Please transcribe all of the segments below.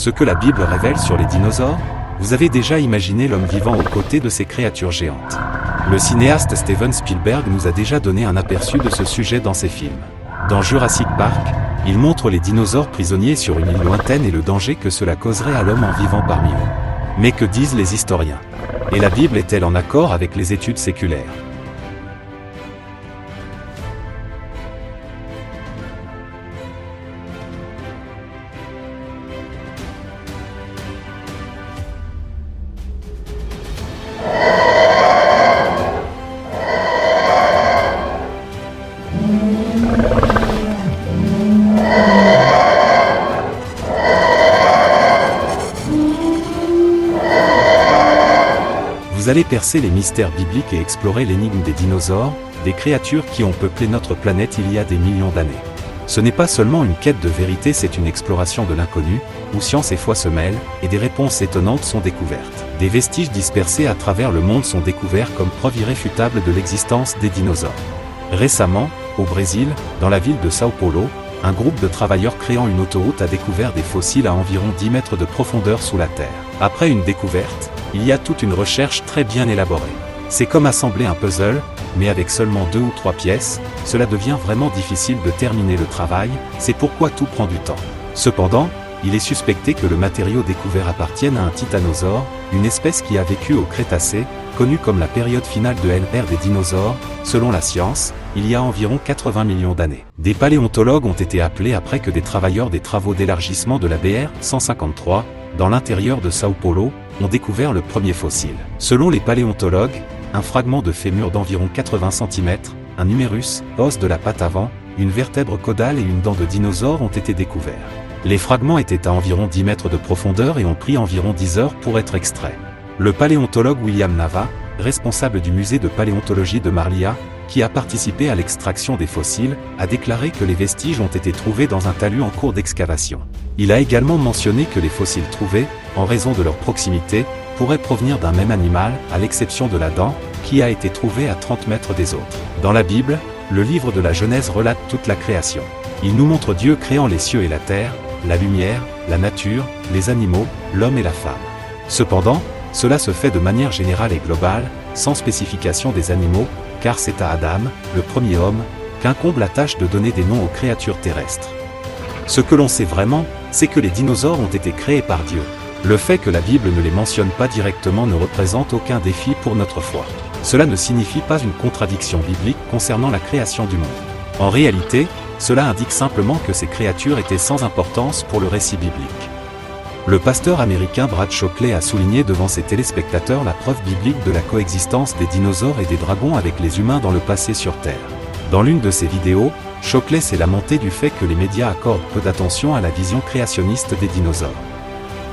Ce que la Bible révèle sur les dinosaures? Vous avez déjà imaginé l'homme vivant aux côtés de ces créatures géantes? Le cinéaste Steven Spielberg nous a déjà donné un aperçu de ce sujet dans ses films. Dans Jurassic Park, il montre les dinosaures prisonniers sur une île lointaine et le danger que cela causerait à l'homme en vivant parmi eux. Mais que disent les historiens? Et la Bible est-elle en accord avec les études séculaires? Vous allez percer les mystères bibliques et explorer l'énigme des dinosaures, des créatures qui ont peuplé notre planète il y a des millions d'années. Ce n'est pas seulement une quête de vérité, c'est une exploration de l'inconnu, où science et foi se mêlent, et des réponses étonnantes sont découvertes. Des vestiges dispersés à travers le monde sont découverts comme preuve irréfutable de l'existence des dinosaures. Récemment, au Brésil, dans la ville de São Paulo, un groupe de travailleurs créant une autoroute a découvert des fossiles à environ 10 mètres de profondeur sous la terre. Après une découverte, il y a toute une recherche très bien élaborée. C'est comme assembler un puzzle, mais avec seulement 2 ou 3 pièces, cela devient vraiment difficile de terminer le travail, c'est pourquoi tout prend du temps. Cependant, il est suspecté que le matériau découvert appartienne à un titanosaure, une espèce qui a vécu au Crétacé, connue comme la période finale de l'ère des dinosaures, selon la science, il y a environ 80 millions d'années. Des paléontologues ont été appelés après que des travailleurs des travaux d'élargissement de la BR 153, dans l'intérieur de São Paulo, ont découvert le premier fossile. Selon les paléontologues, un fragment de fémur d'environ 80 cm, un humérus, os de la patte avant, une vertèbre caudale et une dent de dinosaure ont été découverts. Les fragments étaient à environ 10 mètres de profondeur et ont pris environ 10 heures pour être extraits. Le paléontologue William Nava, responsable du musée de paléontologie de Marlia, qui a participé à l'extraction des fossiles, a déclaré que les vestiges ont été trouvés dans un talus en cours d'excavation. Il a également mentionné que les fossiles trouvés, en raison de leur proximité, pourraient provenir d'un même animal, à l'exception de la dent, qui a été trouvée à 30 mètres des autres. Dans la Bible, le livre de la Genèse relate toute la création. Il nous montre Dieu créant les cieux et la terre, la lumière, la nature, les animaux, l'homme et la femme. Cependant, cela se fait de manière générale et globale, sans spécification des animaux, car c'est à Adam, le premier homme, qu'incombe la tâche de donner des noms aux créatures terrestres. Ce que l'on sait vraiment, c'est que les dinosaures ont été créés par Dieu. Le fait que la Bible ne les mentionne pas directement ne représente aucun défi pour notre foi. Cela ne signifie pas une contradiction biblique concernant la création du monde. En réalité, cela indique simplement que ces créatures étaient sans importance pour le récit biblique. Le pasteur américain Brad Shockley a souligné devant ses téléspectateurs la preuve biblique de la coexistence des dinosaures et des dragons avec les humains dans le passé sur Terre. Dans l'une de ses vidéos, Shockley s'est lamenté du fait que les médias accordent peu d'attention à la vision créationniste des dinosaures.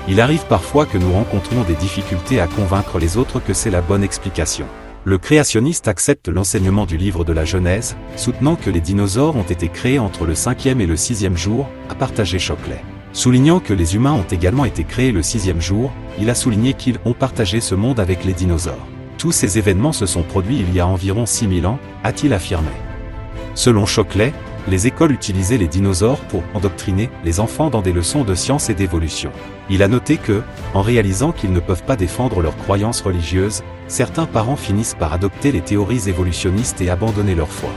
Il arrive parfois que nous rencontrions des difficultés à convaincre les autres que c'est la bonne explication. Le créationniste accepte l'enseignement du livre de la Genèse, soutenant que les dinosaures ont été créés entre le 5e et le 6e jour, a partagé Shockley. Soulignant que les humains ont également été créés le 6e jour, il a souligné qu'ils ont partagé ce monde avec les dinosaures. Tous ces événements se sont produits il y a environ 6000 ans, a-t-il affirmé. Selon Shockley, les écoles utilisaient les dinosaures pour endoctriner les enfants dans des leçons de science et d'évolution. Il a noté que, en réalisant qu'ils ne peuvent pas défendre leurs croyances religieuses, certains parents finissent par adopter les théories évolutionnistes et abandonner leur foi.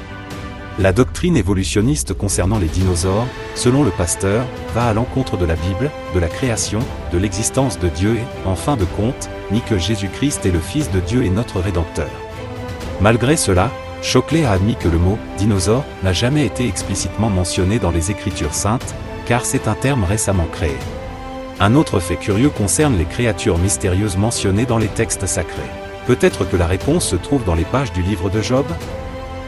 La doctrine évolutionniste concernant les dinosaures, selon le pasteur, va à l'encontre de la Bible, de la création, de l'existence de Dieu et, en fin de compte, nie que Jésus-Christ est le Fils de Dieu et notre Rédempteur. Malgré cela, Shockley a admis que le mot « dinosaure » n'a jamais été explicitement mentionné dans les Écritures saintes, car c'est un terme récemment créé. Un autre fait curieux concerne les créatures mystérieuses mentionnées dans les textes sacrés. Peut-être que la réponse se trouve dans les pages du livre de Job ?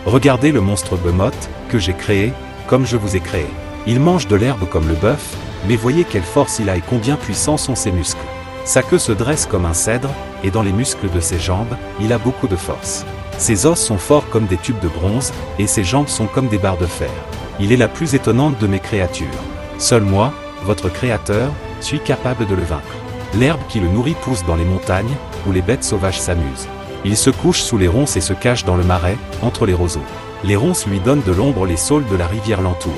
Regardez le monstre Behemoth, que j'ai créé, comme je vous ai créé. Il mange de l'herbe comme le bœuf, mais voyez quelle force il a et combien puissants sont ses muscles. Sa queue se dresse comme un cèdre, et dans les muscles de ses jambes, il a beaucoup de force. Ses os sont forts comme des tubes de bronze, et ses jambes sont comme des barres de fer. Il est la plus étonnante de mes créatures. Seul moi, votre Créateur, suis capable de le vaincre. L'herbe qui le nourrit pousse dans les montagnes, où les bêtes sauvages s'amusent. Il se couche sous les ronces et se cache dans le marais, entre les roseaux. Les ronces lui donnent de l'ombre, les saules de la rivière l'entourent.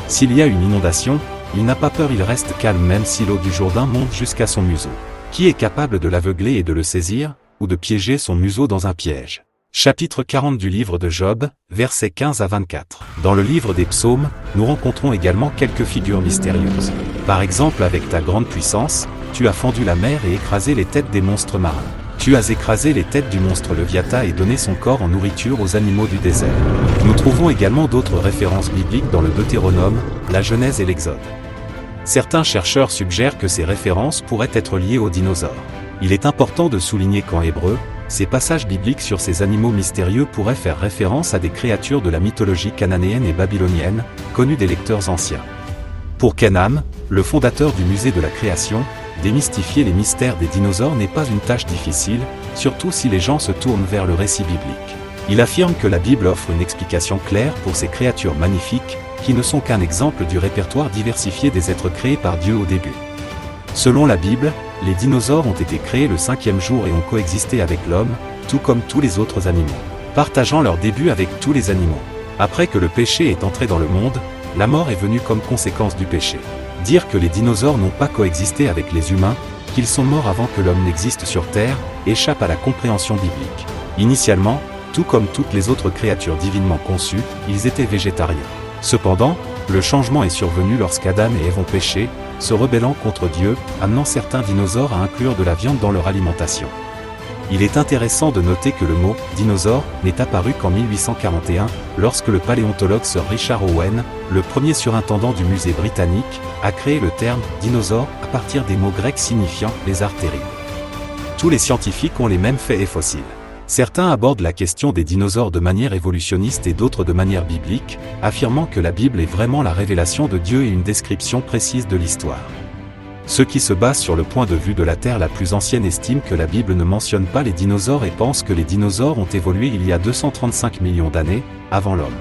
S'il y a une inondation, Il n'a pas peur, il reste calme même si l'eau du Jourdain monte jusqu'à son museau. Qui est capable de l'aveugler et de le saisir, ou de piéger son museau dans un piège? Chapitre 40 du livre de Job, versets 15 à 24. Dans le livre des psaumes, nous rencontrons également quelques figures mystérieuses. Par exemple, avec ta grande puissance, tu as fendu la mer et écrasé les têtes des monstres marins. Tu as écrasé les têtes du monstre Léviathan et donné son corps en nourriture aux animaux du désert. Nous trouvons également d'autres références bibliques dans le Deutéronome, la Genèse et l'Exode. Certains chercheurs suggèrent que ces références pourraient être liées aux dinosaures. Il est important de souligner qu'en hébreu, ces passages bibliques sur ces animaux mystérieux pourraient faire référence à des créatures de la mythologie cananéenne et babylonienne, connues des lecteurs anciens. Pour Kenham, le fondateur du musée de la création, démystifier les mystères des dinosaures n'est pas une tâche difficile, surtout si les gens se tournent vers le récit biblique. Il affirme que la Bible offre une explication claire pour ces créatures magnifiques, qui ne sont qu'un exemple du répertoire diversifié des êtres créés par Dieu au début. Selon la Bible, les dinosaures ont été créés le 5e jour et ont coexisté avec l'homme, tout comme tous les autres animaux, partageant leur début avec tous les animaux. Après que le péché est entré dans le monde, la mort est venue comme conséquence du péché. Dire que les dinosaures n'ont pas coexisté avec les humains, qu'ils sont morts avant que l'homme n'existe sur Terre, échappe à la compréhension biblique. Initialement, tout comme toutes les autres créatures divinement conçues, ils étaient végétariens. Cependant, le changement est survenu lorsqu'Adam et Ève ont péché, se rebellant contre Dieu, amenant certains dinosaures à inclure de la viande dans leur alimentation. Il est intéressant de noter que le mot « dinosaure » n'est apparu qu'en 1841, lorsque le paléontologue Sir Richard Owen, le premier surintendant du musée britannique, a créé le terme « dinosaure » à partir des mots grecs signifiant « lézard terrible ». Tous les scientifiques ont les mêmes faits et fossiles. Certains abordent la question des dinosaures de manière évolutionniste et d'autres de manière biblique, affirmant que la Bible est vraiment la révélation de Dieu et une description précise de l'histoire. Ceux qui se basent sur le point de vue de la Terre la plus ancienne estiment que la Bible ne mentionne pas les dinosaures et pensent que les dinosaures ont évolué il y a 235 millions d'années, avant l'homme.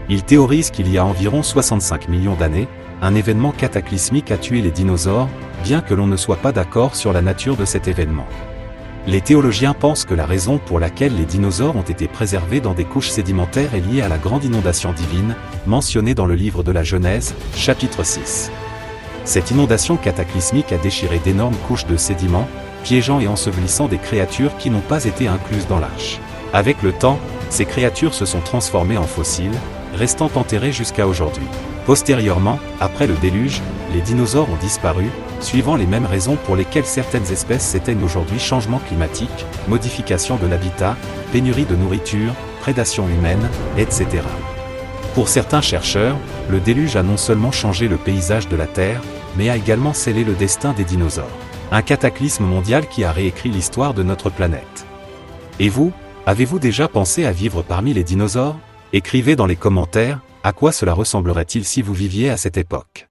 Ils théorisent qu'il y a environ 65 millions d'années, un événement cataclysmique a tué les dinosaures, bien que l'on ne soit pas d'accord sur la nature de cet événement. Les théologiens pensent que la raison pour laquelle les dinosaures ont été préservés dans des couches sédimentaires est liée à la grande inondation divine, mentionnée dans le livre de la Genèse, chapitre 6. Cette inondation cataclysmique a déchiré d'énormes couches de sédiments, piégeant et ensevelissant des créatures qui n'ont pas été incluses dans l'arche. Avec le temps, ces créatures se sont transformées en fossiles, restant enterrées jusqu'à aujourd'hui. Postérieurement, après le déluge, les dinosaures ont disparu, suivant les mêmes raisons pour lesquelles certaines espèces s'éteignent aujourd'hui: changement climatique, modification de l'habitat, pénurie de nourriture, prédation humaine, etc. Pour certains chercheurs, le déluge a non seulement changé le paysage de la Terre, mais a également scellé le destin des dinosaures. Un cataclysme mondial qui a réécrit l'histoire de notre planète. Et vous, avez-vous déjà pensé à vivre parmi les dinosaures? Écrivez dans les commentaires, à quoi cela ressemblerait-il si vous viviez à cette époque?